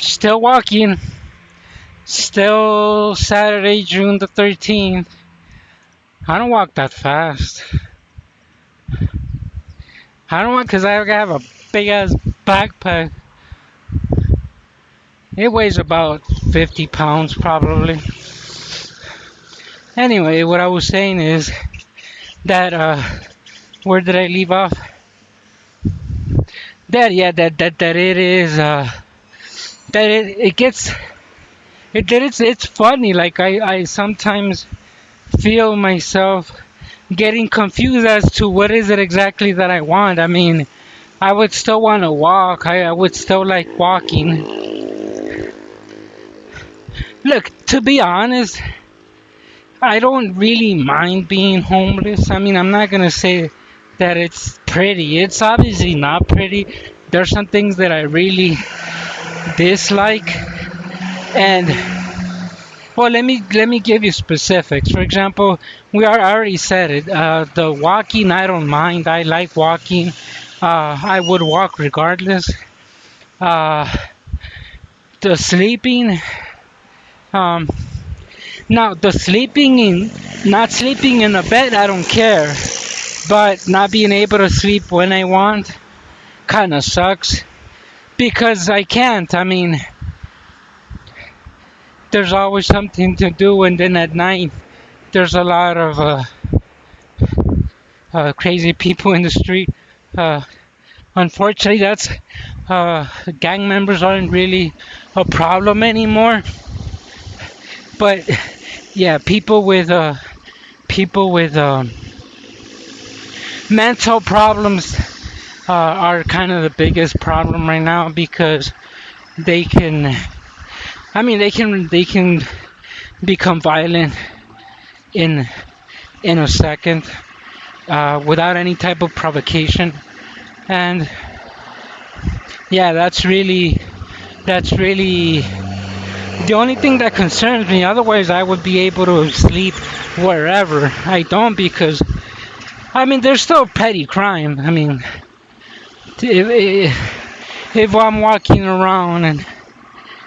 Still walking. Still Saturday, June the 13th. I don't walk that fast. I don't want because I have a big ass backpack. It weighs about 50 pounds probably. Anyway, what I was saying is that where did I leave off? That it is that it gets it's funny. Like I sometimes feel myself getting confused as to what is it exactly that I want. I mean, I would still want to walk. I would still like walking. Look, to be honest, I don't really mind being homeless. I mean, I'm not gonna say that it's pretty. It's obviously not pretty. There's some things that I really dislike, and well, let me give you specifics. For example, I already said it. The walking, I don't mind. I like walking. I would walk regardless. Uh, the sleeping. Um, Now the sleeping in not sleeping in a bed, I don't care. But not being able to sleep when I want kind of sucks because I can't. I mean, there's always something to do, and then at night there's a lot of crazy people in the street. Uh, Unfortunately, that's gang members aren't really a problem anymore. But yeah, people with mental problems are kind of the biggest problem right now because they can. I mean, they can become violent in in a second without any type of provocation, and yeah, that's really the only thing that concerns me. Otherwise, I would be able to sleep wherever. I don't because I mean, there's still petty crime. I mean, if I'm walking around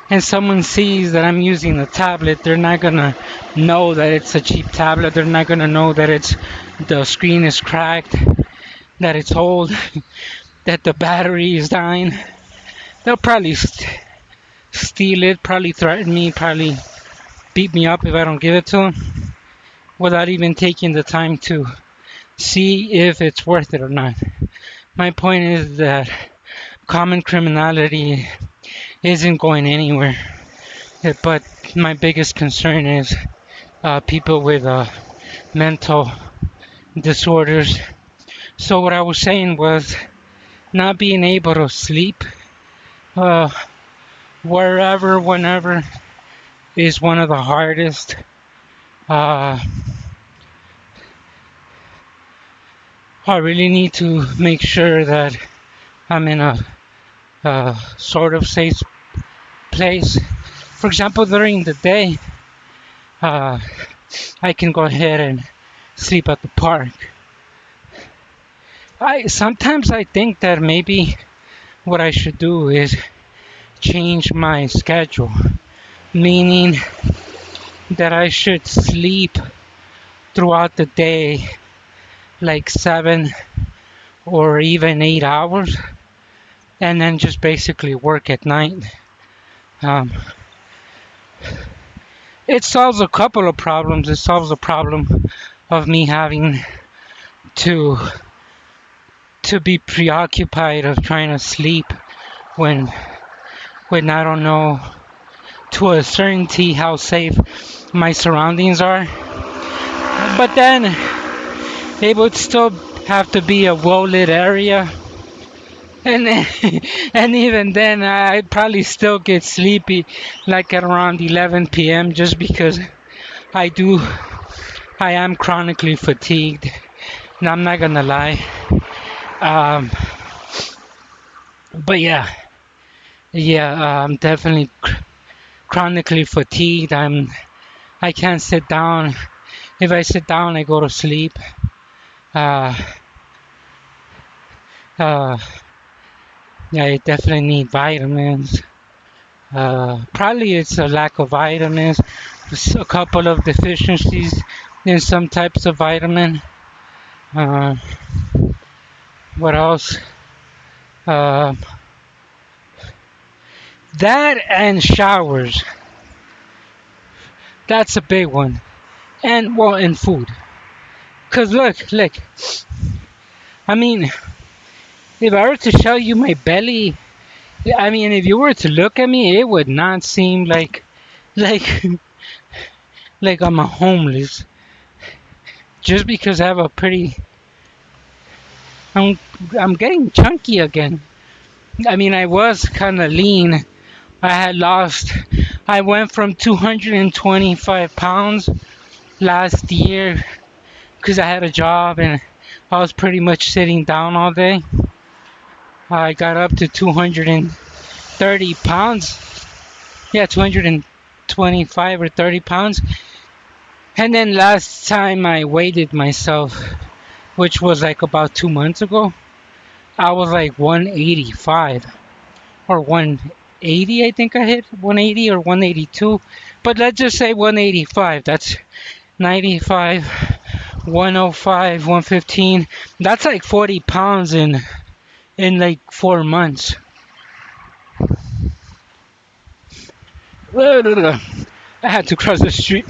and someone sees that I'm using a tablet, they're not gonna know that it's a cheap tablet. They're not gonna know that the screen is cracked, that it's old, that the battery is dying. They'll probably steal it, probably threaten me, probably beat me up if I don't give it to them, without even taking the time to see if it's worth it or not. My point is that common criminality isn't going anywhere. But my biggest concern is people with mental disorders. So what I was saying was not being able to sleep uh, wherever, whenever is one of the hardest. Uh, I really need to make sure that I'm in a sort of safe place. For example, during the day, uh, I can go ahead and sleep at the park. I sometimes I think that maybe what I should do is change my schedule, meaning that I should sleep throughout the day like 7 or even 8 hours, and then just basically work at night. Um, it solves a couple of problems. It solves the problem of me having to to be preoccupied of trying to sleep when when I don't know to a certainty how safe my surroundings are. But then it would still have to be a well lit area, and and even then I'd probably still get sleepy like at around 11 p.m. just because I do I am chronically fatigued. And I'm not gonna lie. Um, but yeah, I'm definitely chronically fatigued. I can't sit down. If I sit down, I go to sleep. Uh, uh, yeah, I definitely need vitamins. Probably it's a lack of vitamins, a couple of deficiencies in some types of vitamin. Uh, what else? Uh, that and showers. That's a big one. And well, and food. Cause look. I mean, if I were to show you my belly, I mean, if you were to look at me, it would not seem like like I'm a homeless. Just because I have a pretty, I'm I'm getting chunky again. I mean, I was kind of lean. I had lost. I went from 225 pounds last year because I had a job and I was pretty much sitting down all day. I got up to 230 pounds. Yeah, 225 or 30 pounds. And then last time I weighted myself, which was like about 2 months ago, I was like 185 or 180, I think I hit 180 or 182. But let's just say 185. That's 95, 105, 115. That's like 40 pounds in like 4 months. I had to cross the street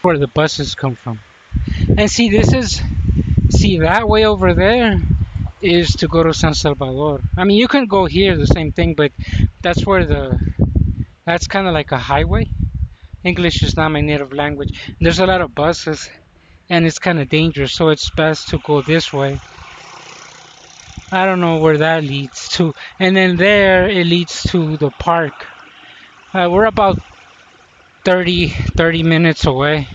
where the buses come from. And see, see that way over there is to go to San Salvador. I mean, you can go here, the same thing, but that's where that's kind of like a highway. English is not my native language. There's a lot of buses, and it's kind of dangerous, so it's best to go this way. I don't know where that leads to. And then there, it leads to the park. We're about 30 minutes away.